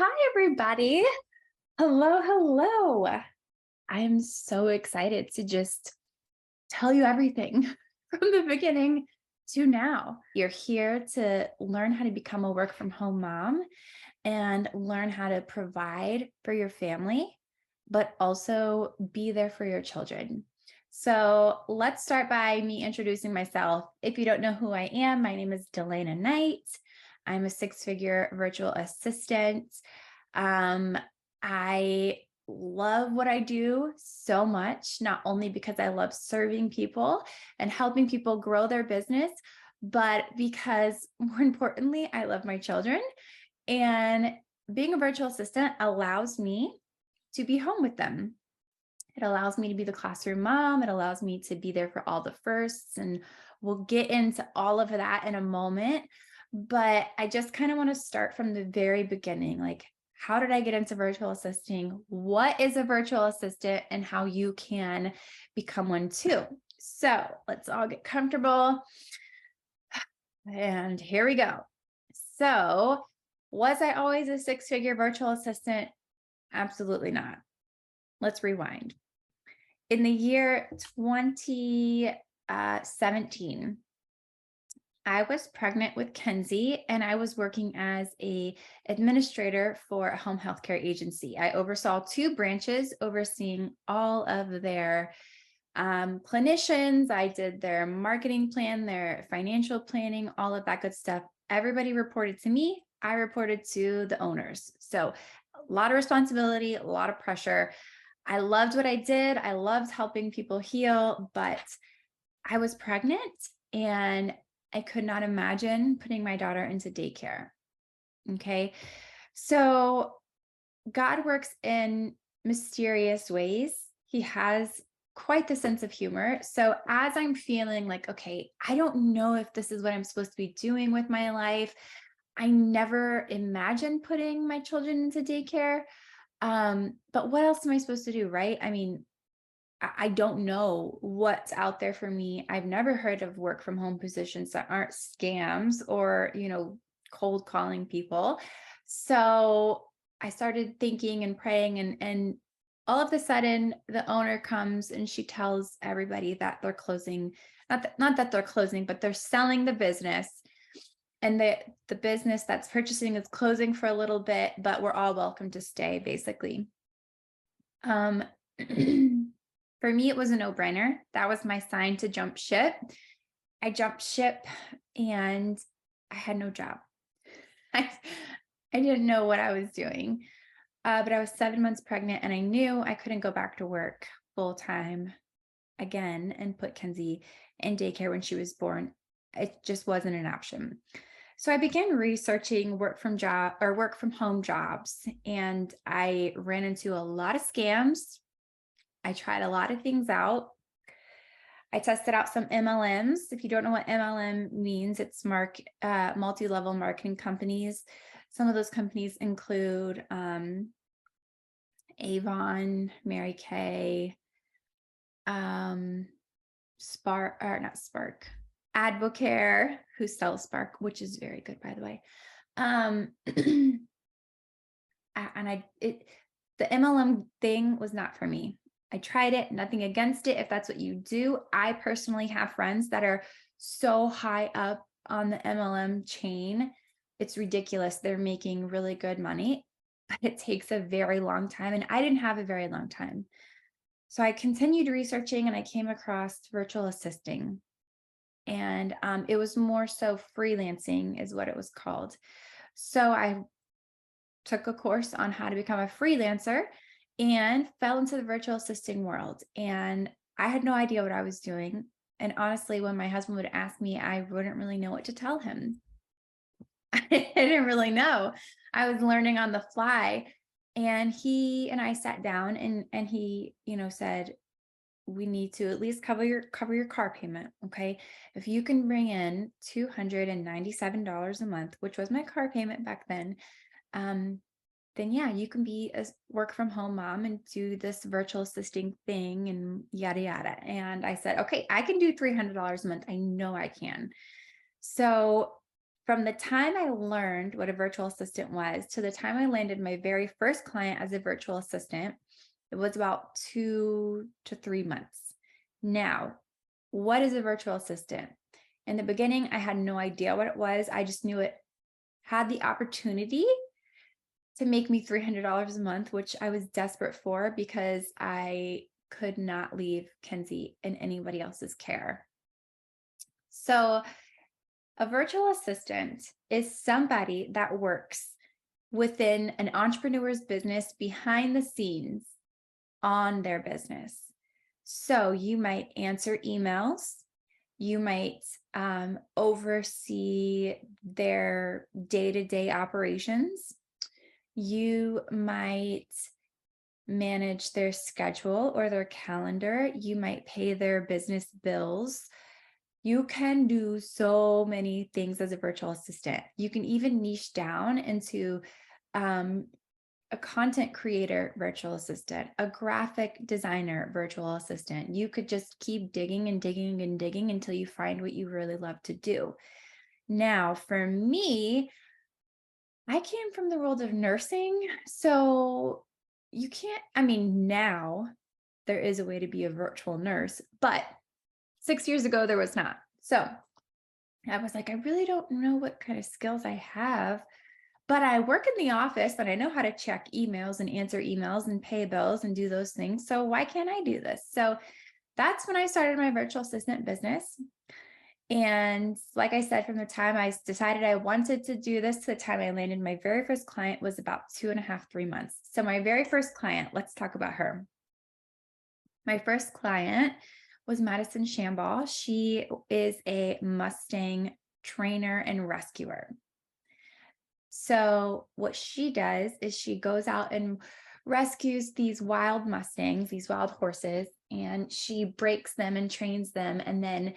Hi, everybody. Hello, hello. I am so excited to just tell you everything from the beginning to now. You're here to learn how to become a work from home mom and learn how to provide for your family, but also be there for your children. So let's start by me introducing myself. If you don't know who I am, my name is Dalaina Knight. I'm a six-figure virtual assistant. Um, I love what I do so much, not only because I love serving people and helping people grow their business, but because more importantly, I love my children. And being a virtual assistant allows me to be home with them. It allows me to be the classroom mom. It allows me to be there for all the firsts. And we'll get into all of that in a moment. But I just kind of want to start from the very beginning. Like, how did I get into virtual assisting? What is a virtual assistant and how you can become one too? So let's all get comfortable. And here we go. So, was I always a six-figure virtual assistant? Absolutely not. Let's rewind. In the year 2017, I was pregnant with Kenzie and I was working as a administrator for a home healthcare agency. I oversaw two branches, overseeing all of their clinicians. I did their marketing plan, their financial planning, all of that good stuff. Everybody reported to me. I reported to the owners. So a lot of responsibility, a lot of pressure. I loved what I did. I loved helping people heal, but I was pregnant and I could not imagine putting my daughter into daycare. Okay. So God works in mysterious ways. He has quite the sense of humor. So as I'm feeling like, okay, I don't know if this is what I'm supposed to be doing with my life. I never imagined putting my children into daycare. But what else am I supposed to do? Right. I mean, I don't know what's out there for me. I've never heard of work from home positions that aren't scams or, cold calling people. So I started thinking and praying and all of a sudden the owner comes and she tells everybody that they're closing, not that they're closing, but they're selling the business. And the business that's purchasing is closing for a little bit, but we're all welcome to stay, basically. Um For me, it was a no-brainer. That was my sign to jump ship. I jumped ship and I had no job. I, I didn't know what I was doing, but I was 7 months pregnant and I knew I couldn't go back to work full time again and put Kenzie in daycare when she was born. It just wasn't an option. So I began researching work from home jobs, and I ran into a lot of scams. I tried a lot of things out. I tested out some MLMs. If you don't know what MLM means, it's multi-level marketing companies. Some of those companies include Avon, Mary Kay, Spark, or not Spark, Advocare, who sells Spark, which is very good, by the way. And the MLM thing was not for me. I tried it, nothing against it. If that's what you do, I personally have friends that are so high up on the MLM chain. It's ridiculous. They're making really good money, but it takes a very long time. And I didn't have a very long time. So I continued researching and I came across virtual assisting. And it was more so freelancing is what it was called. So I took a course on how to become a freelancer and fell into the virtual assisting world. And I had no idea what I was doing. And honestly, when my husband would ask me, I wouldn't really know what to tell him. I didn't really know. I was learning on the fly. And he and I sat down and he, said, we need to at least cover your car payment. Okay. If you can bring in $297 a month, which was my car payment back then, then yeah, you can be a work from home mom and do this virtual assisting thing and yada, yada. And I said, okay, I can do $300 a month. I know I can. So From the time I learned what a virtual assistant was to the time I landed my very first client as a virtual assistant, it was about 2 to 3 months. Now, what is a virtual assistant? In the beginning, I had no idea what it was. I just knew it had the opportunity to make me $300 a month, which I was desperate for because I could not leave Kenzie in anybody else's care. So, a virtual assistant is somebody that works within an entrepreneur's business behind the scenes on their business. So you might answer emails, you might oversee their day-to-day operations, you might manage their schedule or their calendar, you might pay their business bills. You can do so many things as a virtual assistant. You can even niche down into a content creator virtual assistant, a graphic designer virtual assistant. You could just keep digging and digging and digging until you find what you really love to do. Now, for me, I came from the world of nursing. So you can't, now there is a way to be a virtual nurse, but 6 years ago, there was not. So I was like, I really don't know what kind of skills I have, but I work in the office and I know how to check emails and answer emails and pay bills and do those things. So why can't I do this? So that's when I started my virtual assistant business. And like I said, from the time I decided I wanted to do this to the time I landed my very first client was about 2.5, 3 months. So my very first client, let's talk about her. My first client was Madison Shambaugh. She is a Mustang trainer and rescuer. So what she does is she goes out and rescues these wild Mustangs, these wild horses, and she breaks them and trains them. And then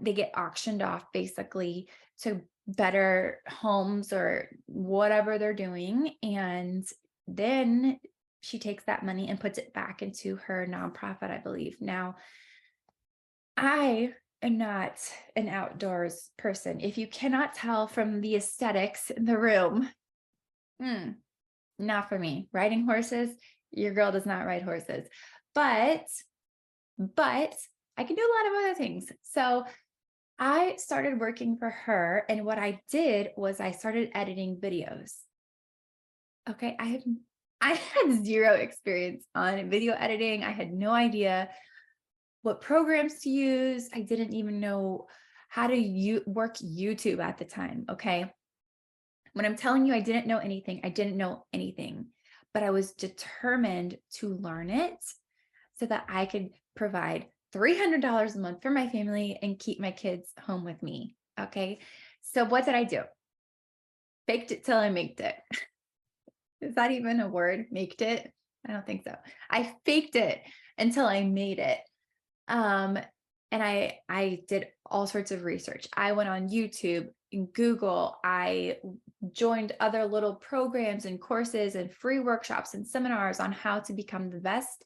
they get auctioned off basically to better homes or whatever they're doing. And then she takes that money and puts it back into her nonprofit, I believe. Now, I am not an outdoors person. If you cannot tell from the aesthetics in the room, not for me. Riding horses, your girl does not ride horses. But I can do a lot of other things. So I started working for her, and what I did was I started editing videos. Okay, I had zero experience on video editing. I had no idea what programs to use. I didn't even know how to work YouTube at the time. Okay. When I'm telling you I didn't know anything, I didn't know anything, but I was determined to learn it so that I could provide $300 a month for my family and keep my kids home with me. Okay. So what did I do? Faked it till I made it. Is that even a word? Maked it? I don't think so. I faked it until I made it. And I did all sorts of research. I went on YouTube and Google. I joined other little programs and courses and free workshops and seminars on how to become the best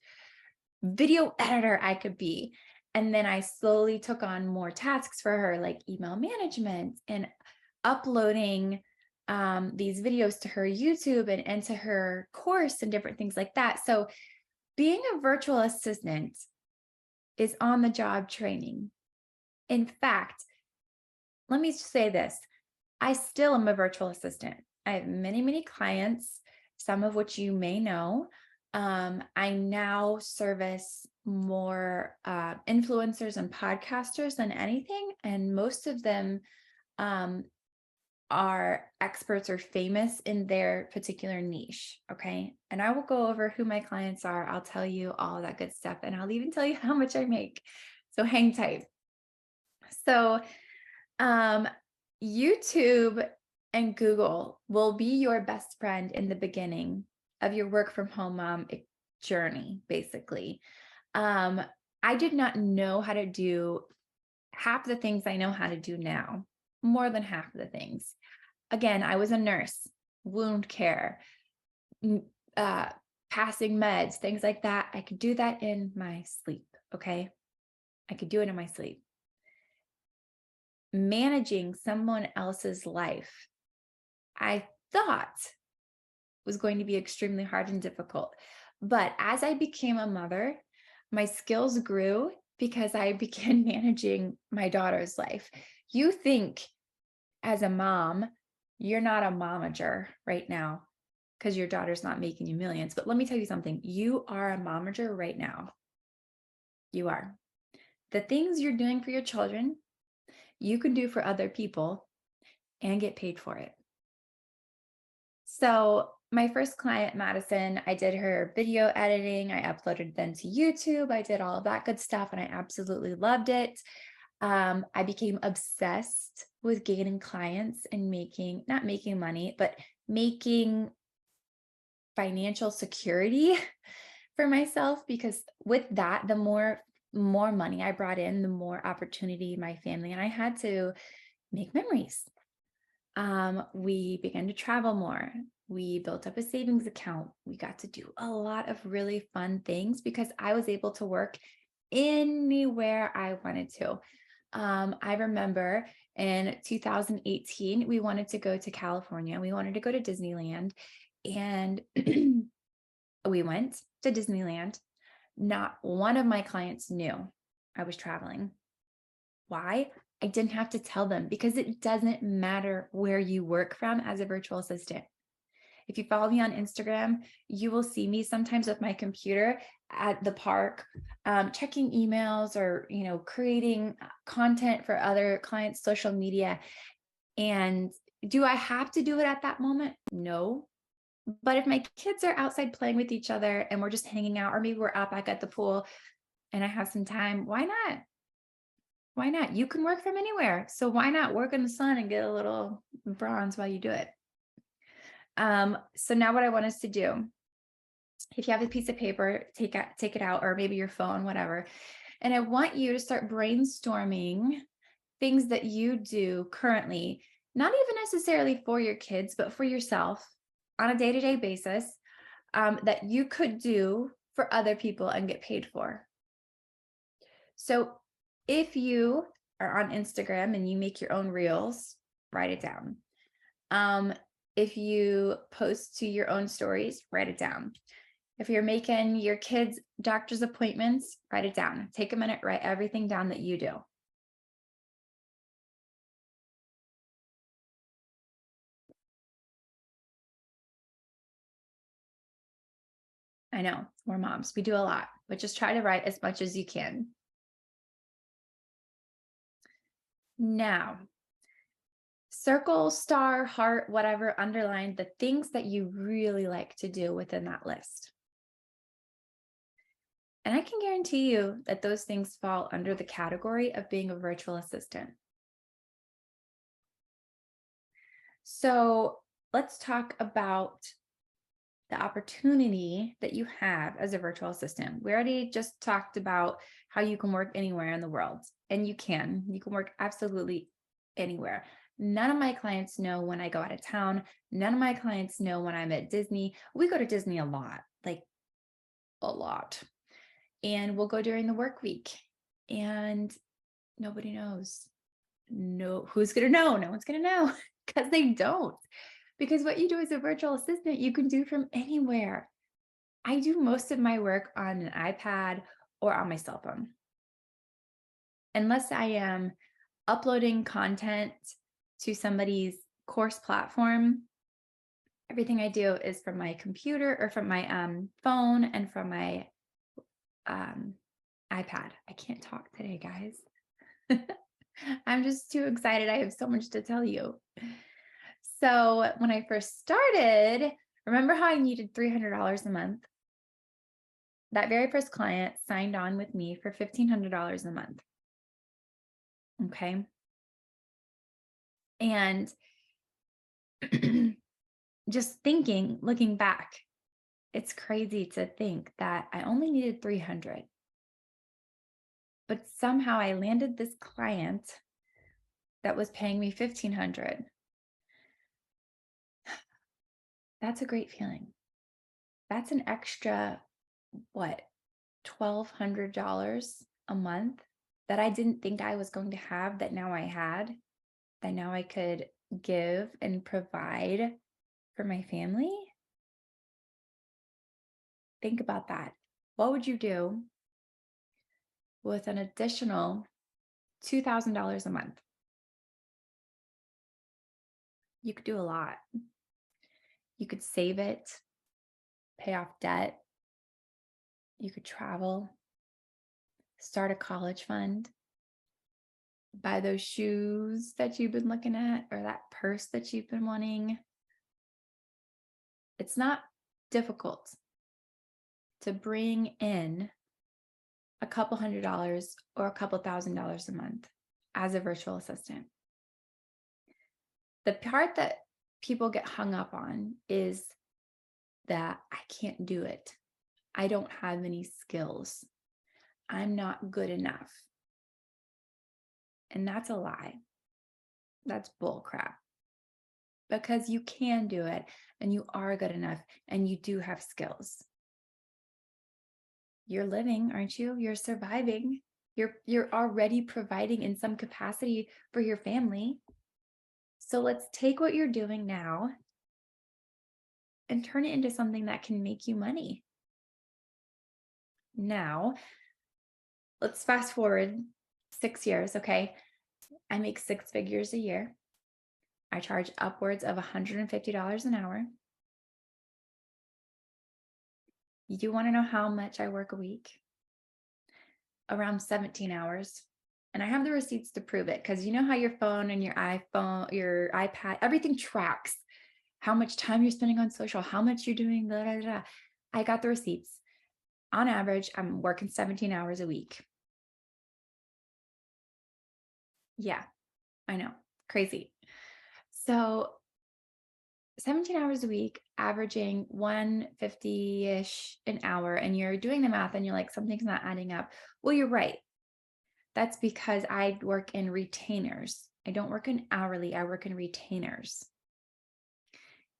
video editor I could be. And then I slowly took on more tasks for her, like email management and uploading these videos to her YouTube and to her course and different things like that. So being a virtual assistant is on the job training. In fact, let me say this. I still am a virtual assistant. I have many, many clients, some of which you may know. I now service more influencers and podcasters than anything. And most of them are experts or famous in their particular niche. Okay. And I will go over who my clients are. I'll tell you all that good stuff. And I'll even tell you how much I make. So hang tight. So YouTube and Google will be your best friend in the beginning of your work from home mom journey, basically. I did not know how to do half the things I know how to do now, more than half of the things. Again, I was a nurse, wound care, passing meds, things like that. I could do that in my sleep. Okay. I could do it in my sleep. managing someone else's life, I thought was going to be extremely hard and difficult. But as I became a mother, my skills grew because I began managing my daughter's life. You think as a mom, you're not a momager right now because your daughter's not making you millions. But let me tell you something, you are a momager right now. You are. The things you're doing for your children, you can do for other people and get paid for it. So my first client, Madison, I did her video editing. I uploaded them to YouTube. I did all of that good stuff and I absolutely loved it. I became obsessed with gaining clients and not making money, but making financial security for myself, because with that, the more money I brought in, the more opportunity my family and I had to make memories. We began to travel more. We built up a savings account. We got to do a lot of really fun things because I was able to work anywhere I wanted to. I remember in 2018, we wanted to go to California. We wanted to go to Disneyland, and we went to Disneyland. Not one of my clients knew I was traveling. Why? I didn't have to tell them because it doesn't matter where you work from as a virtual assistant. If you follow me on Instagram, you will see me sometimes with my computer at the park, checking emails or, creating content for other clients' social media. And do I have to do it at that moment? No. But if my kids are outside playing with each other and we're just hanging out, or maybe we're out back at the pool and I have some time, why not? Why not? You can work from anywhere. So why not work in the sun and get a little bronze while you do it? So now what I want us to do, if you have a piece of paper, take it out, or maybe your phone, whatever. And I want you to start brainstorming things that you do currently, not even necessarily for your kids, but for yourself on a day-to-day basis, that you could do for other people and get paid for. So if you are on Instagram and you make your own reels, write it down. If you post to your own stories, write it down. If you're making your kids' doctor's appointments, write it down. Take a minute, write everything down that you do. I know, we're moms. We do a lot, but just try to write as much as you can. Now, circle, star, heart, whatever, underline the things that you really like to do within that list. And I can guarantee you that those things fall under the category of being a virtual assistant. So let's talk about the opportunity that you have as a virtual assistant. We already just talked about how you can work anywhere in the world, and you can work absolutely anywhere. None of my clients know when I go out of town. None of my clients know when I'm at Disney. We go to Disney a lot, like a lot. And we'll go during the work week and nobody knows. No, who's going to know? No one's going to know because they don't. Because what you do as a virtual assistant, you can do from anywhere. I do most of my work on an iPad or on my cell phone. Unless I am uploading content to somebody's course platform, everything I do is from my computer or from my phone and from my iPad. I can't talk today, guys. I'm just too excited. I have so much to tell you. So when I first started, remember how I needed $300 a month? That very first client signed on with me for $1,500 a month. Okay. And just looking back, it's crazy to think that I only needed 300. But somehow I landed this client that was paying me 1,500. That's a great feeling. That's an extra, what, $1,200 a month that I didn't think I was going to have that now I had, that now I could give and provide for my family. Think about that. What would you do with an additional $2,000 a month? You could do a lot. You could save it, pay off debt. You could travel, start a college fund, buy those shoes that you've been looking at or that purse that you've been wanting. It's not difficult to bring in a couple $100 or a couple $1,000 a month as a virtual assistant. The part that people get hung up on is that I can't do it. I don't have any skills. I'm not good enough. And that's a lie. That's bull crap. Because you can do it and you are good enough and you do have skills. You're living, aren't you? You're surviving. You're already providing in some capacity for your family. So let's take what you're doing now and turn it into something that can make you money. Now, let's fast forward 6 years, okay? I make 6 figures a year. I charge upwards of $150 an hour. You want to know how much I work a week? Around 17 hours. And I have the receipts to prove it, because you know how your phone and your iPhone, your iPad, everything tracks how much time you're spending on social, how much you're doing, blah, blah, blah. I got the receipts. On average, I'm working 17 hours a week. Yeah, I know. Crazy. So 17 hours a week, averaging 150-ish an hour, and you're doing the math and you're like, something's not adding up. Well, you're right. That's because I work in retainers. I don't work in hourly, I work in retainers.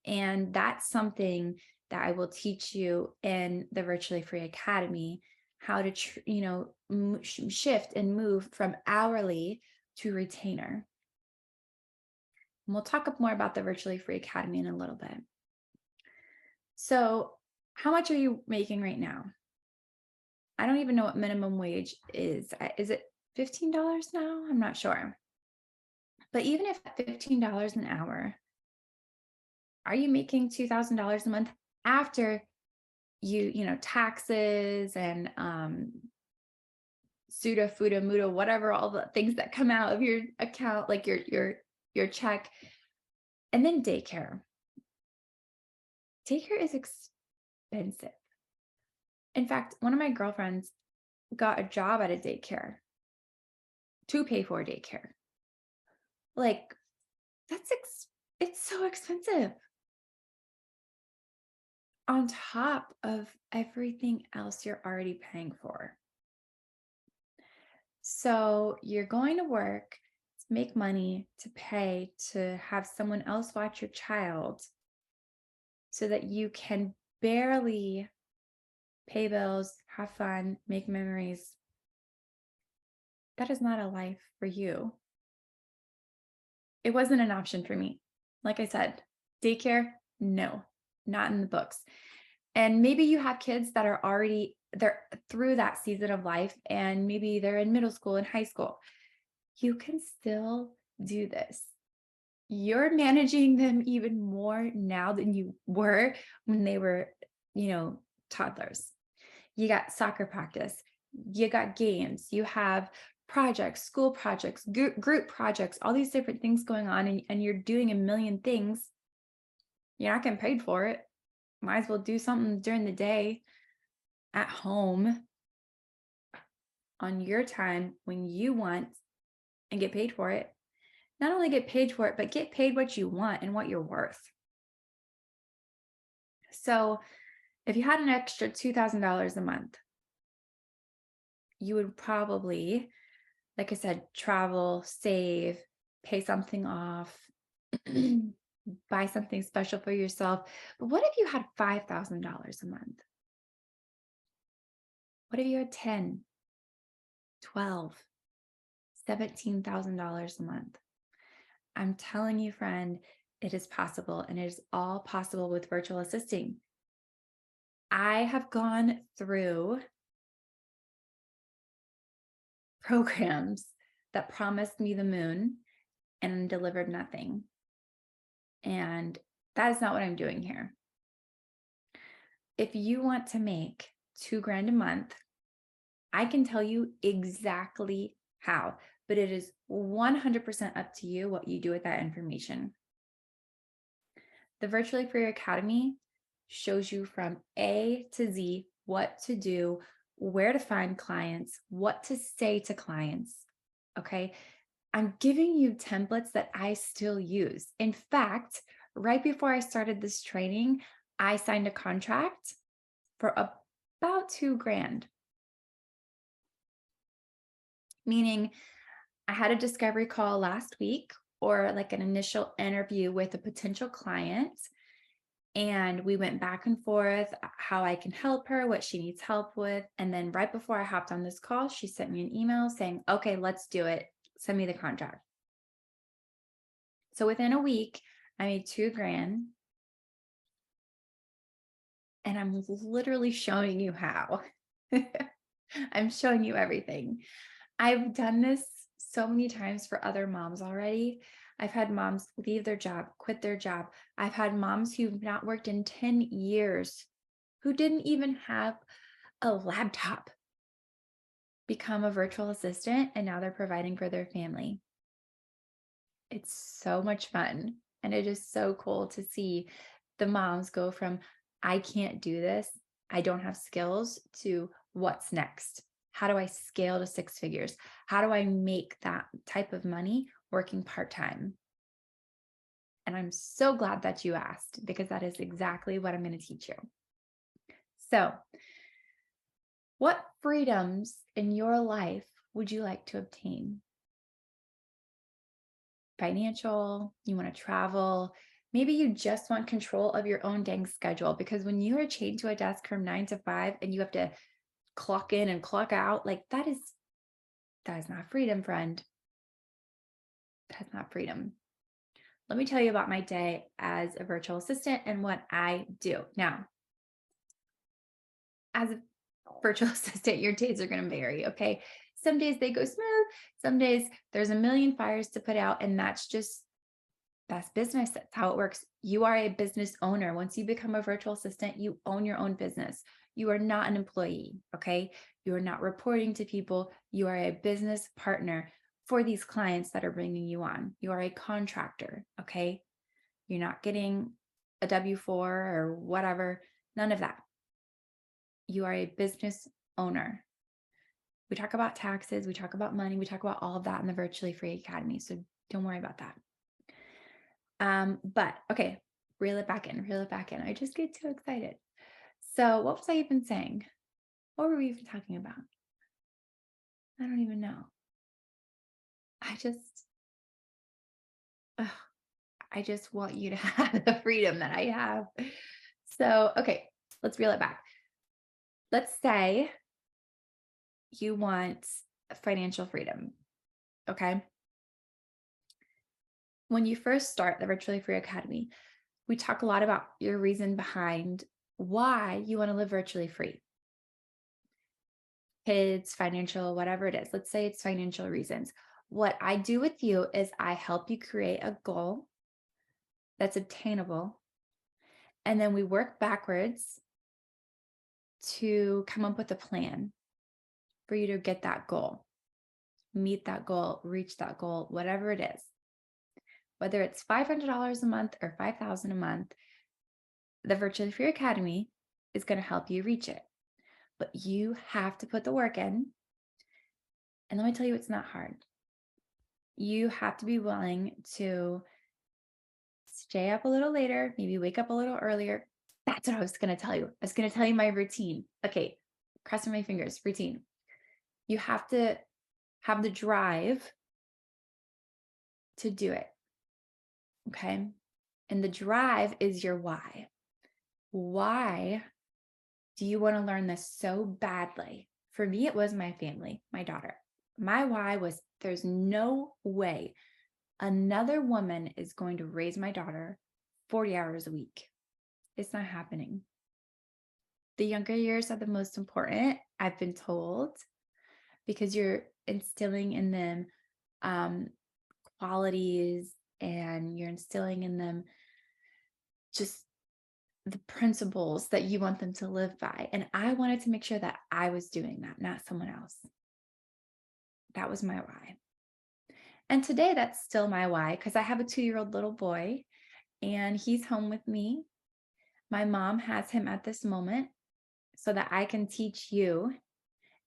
And that's something that I will teach you in the Virtually Free Academy, how to, shift and move from hourly to retainer. And we'll talk more about the Virtually Free Academy in a little bit. So, how much are you making right now? I don't even know what minimum wage is. Is it $15 now? I'm not sure. But even if $15 an hour, are you making $2,000 a month after taxes and pseudo, fudo, mudo, whatever, all the things that come out of your account, like your check, and then daycare. Daycare is expensive. In fact, one of my girlfriends got a job at a daycare to pay for daycare. Like, it's so expensive on top of everything else you're already paying for. So you're going to work to make money, to pay, to have someone else watch your child so that you can barely pay bills, have fun, make memories. That is not a life for you. It wasn't an option for me. Like I said, daycare, no, not in the books. And maybe you have kids that are they're through that season of life, and maybe they're in middle school and high school. You can still do this. You're managing them even more now than you were when they were, toddlers. You got soccer practice, you got games, you have projects, school projects, group projects, all these different things going on, and you're doing a million things. You're not getting paid for it. Might as well do something during the day at home on your time when you want and get paid for it. Not only get paid for it, but get paid what you want and what you're worth. So if you had an extra $2,000 a month, you would probably, like I said, travel, save, pay something off, buy something special for yourself. But what if you had $5,000 a month? What if you had 10, 12? $17,000 a month. I'm telling you, friend, it is possible, and it is all possible with virtual assisting. I have gone through programs that promised me the moon and delivered nothing. And that is not what I'm doing here. If you want to make $2,000 a month, I can tell you exactly how, but it is 100% up to you what you do with that information. The Virtually Free Academy shows you from A to Z what to do, where to find clients, what to say to clients. Okay. I'm giving you templates that I still use. In fact, right before I started this training, I signed a contract for about $2,000. Meaning I had a discovery call last week, or like an initial interview with a potential client. And we went back and forth how I can help her, what she needs help with. And then right before I hopped on this call, she sent me an email saying, okay, let's do it. Send me the contract. So within a week, I made $2,000. And I'm literally showing you how. I'm showing you everything. I've done this so many times for other moms already. I've had moms leave their job, quit their job. I've had moms who've not worked in 10 years, who didn't even have a laptop, become a virtual assistant, and now they're providing for their family. It's so much fun. And it is so cool to see the moms go from, I can't do this, I don't have skills, to what's next? How do I scale to 6 figures? How do I make that type of money working part-time? And I'm so glad that you asked, because that is exactly what I'm going to teach you. So, what freedoms in your life would you like to obtain? Financial, you want to travel, maybe you just want control of your own dang schedule, because when you are chained to a desk from 9 to 5 and you have to clock in and clock out, like that is not freedom, friend. That's not freedom. Let me tell you about my day as a virtual assistant and what I do. Now, as a virtual assistant, your days are going to vary. Okay. Some days they go smooth. Some days there's a million fires to put out. And that's business. That's how it works. You are a business owner. Once you become a virtual assistant, you own your own business. You are not an employee. Okay. You are not reporting to people. You are a business partner for these clients that are bringing you on. You are a contractor. Okay. You're not getting a W-4 or whatever. None of that. You are a business owner. We talk about taxes. We talk about money. We talk about all of that in the Virtually Free Academy. So don't worry about that. But okay, reel it back in. I just get too excited. So what was I even saying? What were we even talking about? I don't even know. I just want you to have the freedom that I have. So, okay, let's reel it back. Let's say you want financial freedom. Okay. When you first start the Virtually Free Academy, we talk a lot about your reason behind why you want to live virtually free. Kids, financial, whatever it is. Let's say it's financial reasons. What I do with you is I help you create a goal that's obtainable. And then we work backwards to come up with a plan for you to get that goal, meet that goal, reach that goal, whatever it is. Whether it's $500 a month or $5,000 a month, the Virtually Free Academy is going to help you reach it. But you have to put the work in. And let me tell you, it's not hard. You have to be willing to stay up a little later, maybe wake up a little earlier. That's what I was going to tell you. I was going to tell you my routine. Okay, crossing my fingers, routine. You have to have the drive to do it. Okay. And the drive is your why. Why do you want to learn this so badly? For me, it was my family, my daughter. My why was there's no way another woman is going to raise my daughter 40 hours a week. It's not happening. The younger years are the most important, I've been told, because you're instilling in them um, qualities and you're instilling in them just the principles that you want them to live by. And I wanted to make sure that I was doing that, not someone else. That was my why. And today that's still my why because I have a 2-year-old little boy and he's home with me. My mom has him at this moment so that I can teach you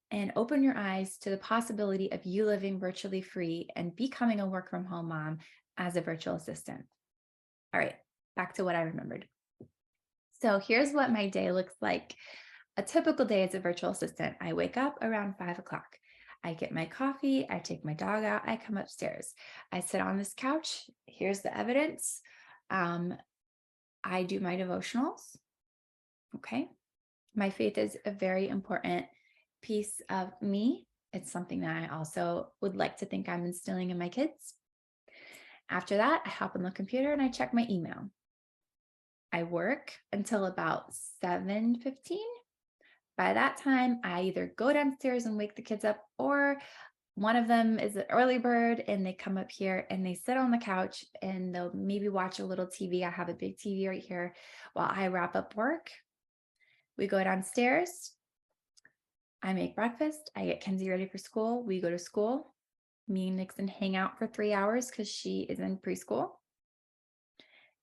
and open your eyes to the possibility of you living virtually free and becoming a work from home mom as a virtual assistant. All right, back to what I remembered. So here's what my day looks like. A typical day as a virtual assistant. I wake up around 5 o'clock. I get my coffee. I take my dog out. I come upstairs. I sit on this couch. Here's the evidence. I do my devotionals. Okay. My faith is a very important piece of me. It's something that I also would like to think I'm instilling in my kids. After that, I hop on the computer and I check my email. I work until about 7:15. By that time, I either go downstairs and wake the kids up, or one of them is an early bird and they come up here and they sit on the couch and they'll maybe watch a little TV. I have a big TV right here while I wrap up work. We go downstairs. I make breakfast. I get Kenzie ready for school. We go to school. Me and Nixon hang out for 3 hours because she is in preschool.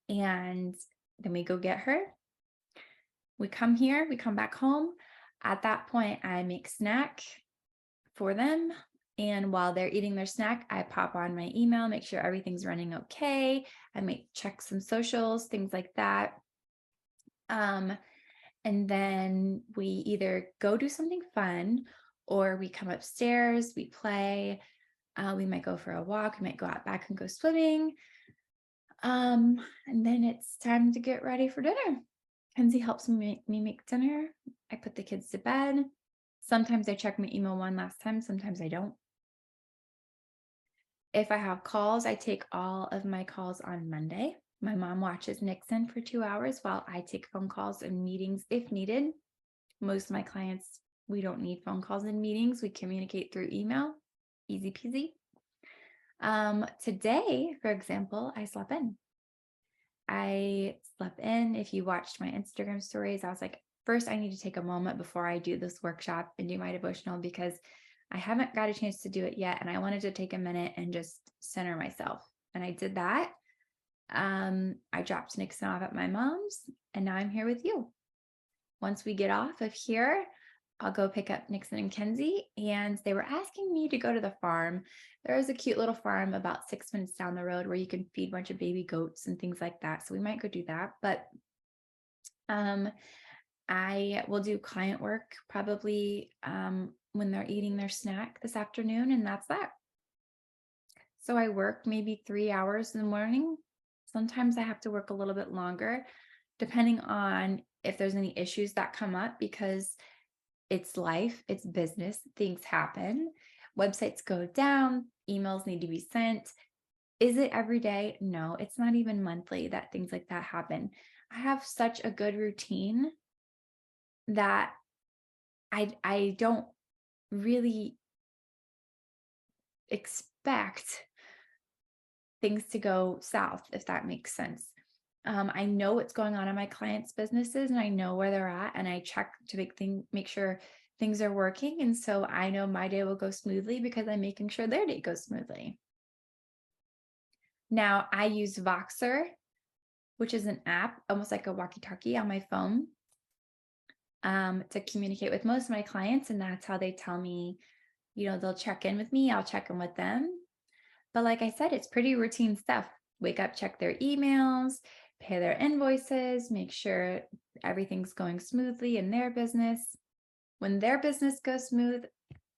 And then we go get her. We come here, we come back home. At that point, I make snack for them. And while they're eating their snack, I pop on my email, make sure everything's running okay. I might check some socials, things like that. And then we either go do something fun or we come upstairs, we play. We might go for a walk. We might go out back and go swimming. And then it's time to get ready for dinner. Kenzie helps me make dinner. I put the kids to bed. Sometimes I check my email one last time. Sometimes I don't. If I have calls, I take all of my calls on Monday. My mom watches Nixon for 2 hours while I take phone calls and meetings if needed. Most of my clients, we don't need phone calls and meetings. We communicate through email. Easy peasy. Today, for example, I slept in. If you watched my Instagram stories, I was like, first, I need to take a moment before I do this workshop and do my devotional because I haven't got a chance to do it yet. And I wanted to take a minute and just center myself. And I did that. I dropped Nixon off at my mom's and now I'm here with you. Once we get off of here, I'll go pick up Nixon and Kenzie. And they were asking me to go to the farm. There is a cute little farm about 6 minutes down the road where you can feed a bunch of baby goats and things like that. So we might go do that. But I will do client work probably when they're eating their snack this afternoon. And that's that. So I work maybe 3 hours in the morning. Sometimes I have to work a little bit longer, depending on if there's any issues that come up, because it's life, it's business, things happen, websites go down, emails need to be sent. Is it every day? No, it's not even monthly that things like that happen. I have such a good routine that I don't really expect things to go south, if that makes sense. I know what's going on in my clients' businesses and I know where they're at and I check to make sure things are working. And so I know my day will go smoothly because I'm making sure their day goes smoothly. Now I use Voxer, which is an app, almost like a walkie-talkie on my phone, to communicate with most of my clients. And that's how they tell me, they'll check in with me. I'll check in with them. But like I said, it's pretty routine stuff. Wake up, check their emails, pay their invoices, make sure everything's going smoothly in their business. When their business goes smooth,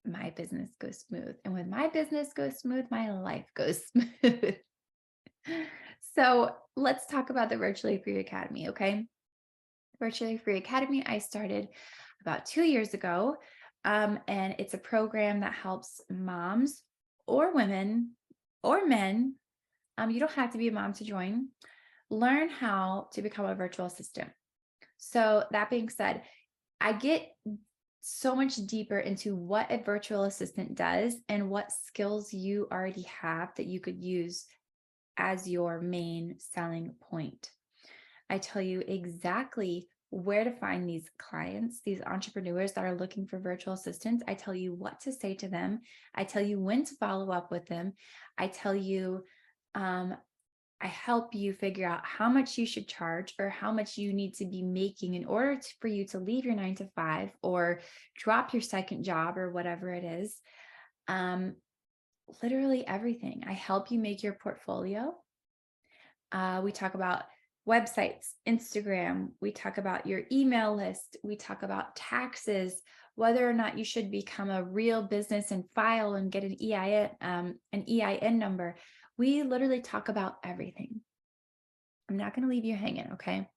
my business goes smooth. And when my business goes smooth, my life goes smooth. So let's talk about the Virtually Free Academy, okay? Virtually Free Academy, I started about 2 years ago. And it's a program that helps moms or women or men. You don't have to be a mom to join. Learn how to become a virtual assistant. So that being said, I get so much deeper into what a virtual assistant does and what skills you already have that you could use as your main selling point. I tell you exactly where to find these clients, these entrepreneurs that are looking for virtual assistants. I tell you what to say to them. I tell you when to follow up with them. I tell you, I help you figure out how much you should charge or how much you need to be making in order for you to leave your 9 to 5 or drop your second job or whatever it is. Literally everything. I help you make your portfolio. We talk about websites, Instagram. We talk about your email list. We talk about taxes, whether or not you should become a real business and file and get an EIN number. We literally talk about everything. I'm not going to leave you hanging, okay?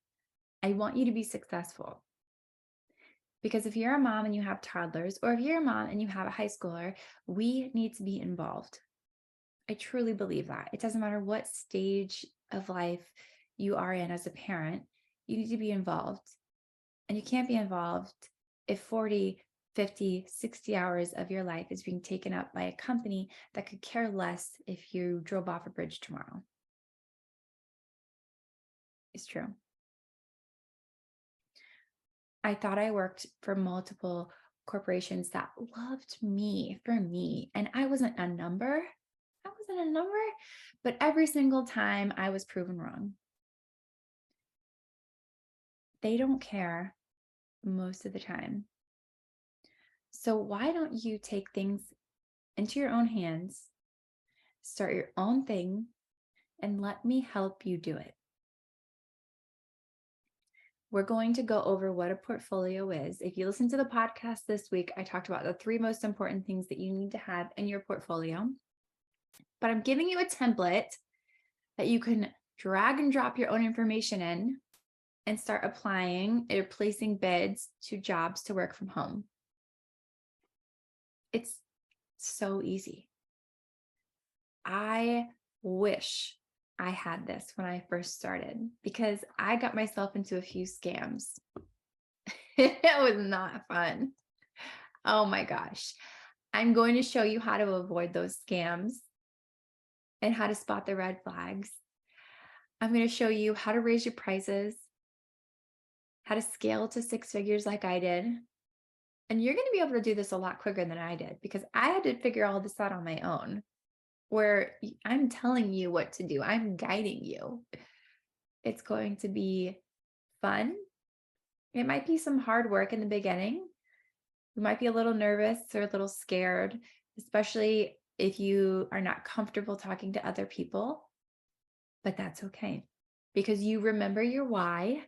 I want you to be successful. Because if you're a mom and you have toddlers, or if you're a mom and you have a high schooler, we need to be involved. I truly believe that. It doesn't matter what stage of life you are in as a parent, you need to be involved. And you can't be involved if 40, 50, 60 hours of your life is being taken up by a company that could care less if you drove off a bridge tomorrow. It's true. I thought I worked for multiple corporations that loved me for me, and I wasn't a number. But every single time I was proven wrong. They don't care most of the time. So why don't you take things into your own hands, start your own thing, and let me help you do it? We're going to go over what a portfolio is. If you listen to the podcast this week, I talked about the 3 most important things that you need to have in your portfolio. But I'm giving you a template that you can drag and drop your own information in and start applying or placing bids to jobs to work from home. It's so easy. I wish I had this when I first started because I got myself into a few scams. It was not fun. Oh my gosh. I'm going to show you how to avoid those scams and how to spot the red flags. I'm going to show you how to raise your prices, how to scale to 6 figures like I did. And you're going to be able to do this a lot quicker than I did because I had to figure all this out on my own, where I'm telling you what to do. I'm guiding you. It's going to be fun. It might be some hard work in the beginning. You might be a little nervous or a little scared, especially if you are not comfortable talking to other people, but that's okay because you remember your why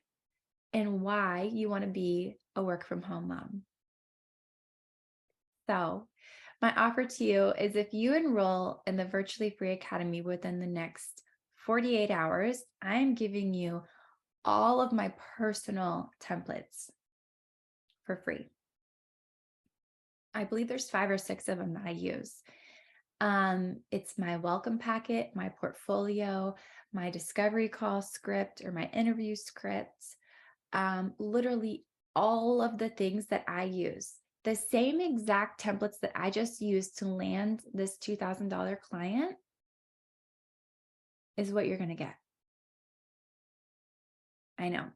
and why you want to be a work from home mom. So my offer to you is if you enroll in the Virtually Free Academy within the next 48 hours, I'm giving you all of my personal templates for free. I believe there's 5 or 6 of them that I use. It's my welcome packet, my portfolio, my discovery call script or my interview script, literally all of the things that I use. The same exact templates that I just used to land this $2,000 client is what you're going to get. I know.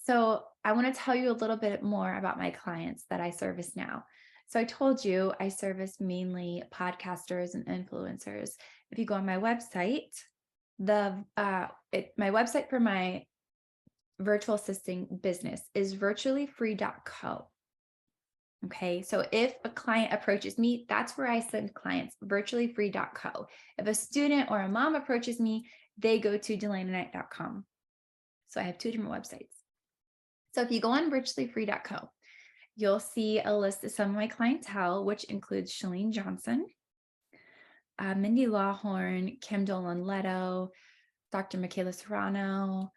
So I want to tell you a little bit more about my clients that I service now. So I told you I service mainly podcasters and influencers. If you go on my website, my website for my virtual assisting business is virtuallyfree.co. Okay, so if a client approaches me, that's where I send clients, virtuallyfree.co. If a student or a mom approaches me, they go to dalainaknight.com. So I have 2 different websites. So if you go on virtuallyfree.co, you'll see a list of some of my clientele, which includes Shalene Johnson, Mindy Lawhorn, Kim Dolan Leto, Dr. Michaela Serrano,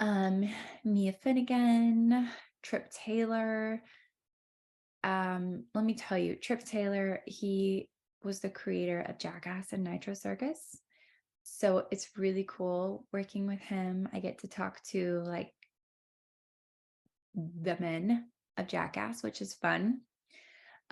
Mia Finnegan, Trip Taylor. Let me tell you, Trip Taylor, he was the creator of Jackass and Nitro Circus. So it's really cool working with him. I get to talk to like the men of Jackass, which is fun.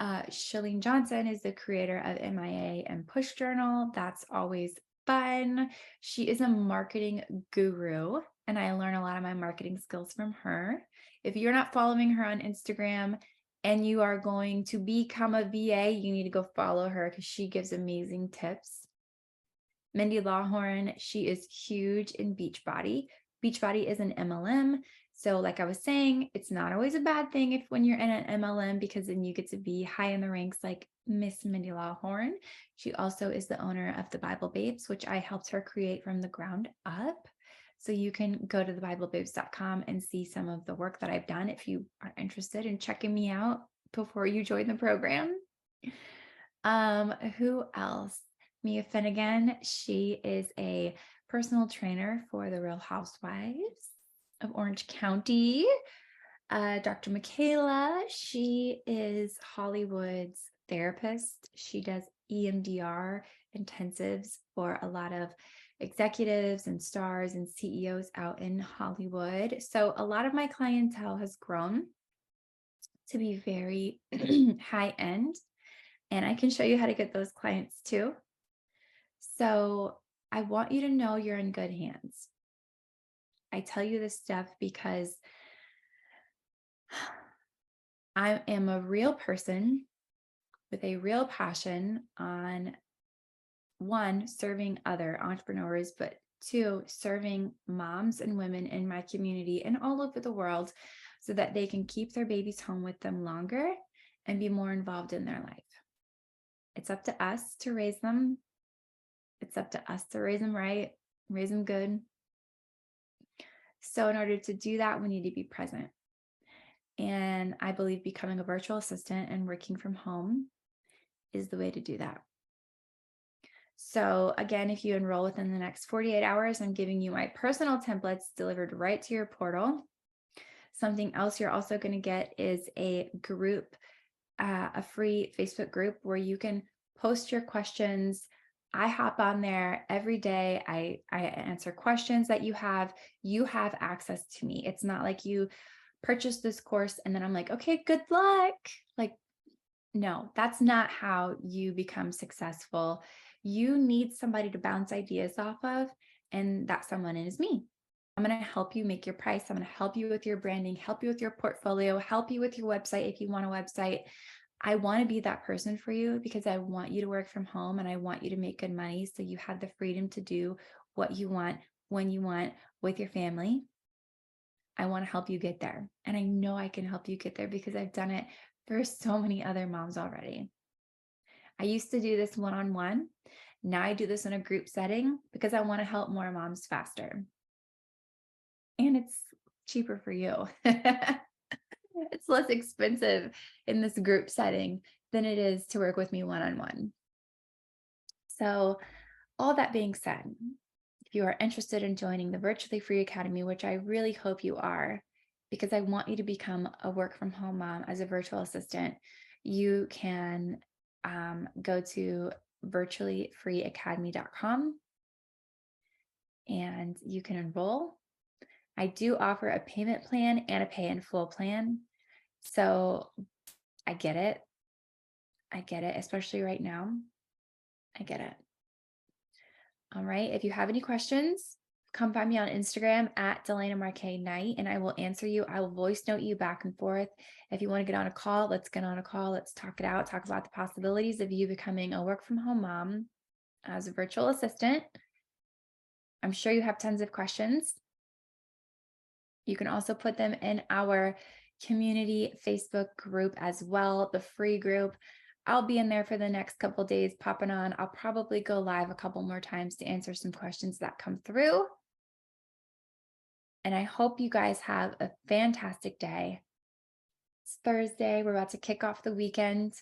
Shalene Johnson is the creator of MIA and Push Journal. That's always fun. She is a marketing guru, and I learn a lot of my marketing skills from her. If you're not following her on Instagram and you are going to become a VA, you need to go follow her because she gives amazing tips. Mindy Lawhorn, she is huge in Beachbody. Beachbody is an MLM. So like I was saying, it's not always a bad thing if when you're in an MLM, because then you get to be high in the ranks like Miss Mindy Lawhorn. She also is the owner of the Bible Babes, which I helped her create from the ground up. So you can go to thebiblebabes.com and see some of the work that I've done if you are interested in checking me out before you join the program. Who else? Mia Finnegan, she is a personal trainer for the Real Housewives of Orange County. Dr. Michaela, she is Hollywood's therapist. She does EMDR intensives for a lot of executives and stars and CEOs out in Hollywood. So a lot of my clientele has grown to be very high end, and I can show you how to get those clients too. So I want you to know you're in good hands. I tell you this stuff because I am a real person with a real passion on, one, serving other entrepreneurs, but two, serving moms and women in my community and all over the world so that they can keep their babies home with them longer and be more involved in their life. It's up to us to raise them. It's up to us to raise them right, raise them good. So in order to do that, we need to be present. And I believe becoming a virtual assistant and working from home is the way to do that. So again, if you enroll within the next 48 hours, I'm giving you my personal templates delivered right to your portal. Something else you're also going to get is a group, a free Facebook group where you can post your questions. I hop on there every day. I answer questions that you have. You have access to me. It's not like you purchase this course and then I'm like, okay, good luck. Like, no, that's not how you become successful. You need somebody to bounce ideas off of, and that someone is me. I'm going to help you make your price. I'm going to help you with your branding, help you with your portfolio, help you with your website if you want a website. I want to be that person for you because I want you to work from home and I want you to make good money so you have the freedom to do what you want, when you want, with your family. I want to help you get there. And I know I can help you get there because I've done it for so many other moms already. I used to do this one-on-one. Now I do this in a group setting because I want to help more moms faster. And it's cheaper for you. It's less expensive in this group setting than it is to work with me one-on-one. So all that being said, if you are interested in joining the Virtually Free Academy, which I really hope you are, because I want you to become a work from home mom as a virtual assistant, you can go to virtuallyfreeacademy.com and you can enroll. I do offer a payment plan and a pay in full plan. So I get it. I get it, especially right now. I get it. All right. If you have any questions, come find me on Instagram at Dalaina Knight and I will answer you. I will voice note you back and forth. If you want to get on a call, let's get on a call. Let's talk it out, talk about the possibilities of you becoming a work from home mom as a virtual assistant. I'm sure you have tons of questions. You can also put them in our community Facebook group as well, the free group. I'll be in there for the next couple of days popping on. I'll probably go live a couple more times to answer some questions that come through. And I hope you guys have a fantastic day. It's Thursday. We're about to kick off the weekend.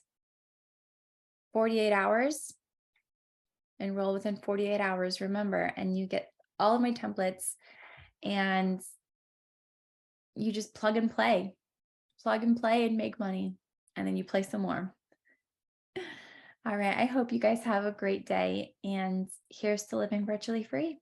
48 hours. Enroll within 48 hours, remember, and you get all of my templates and you just plug and play. plug and play and make money, and then you play some more. All right. I hope you guys have a great day. And here's to living virtually free.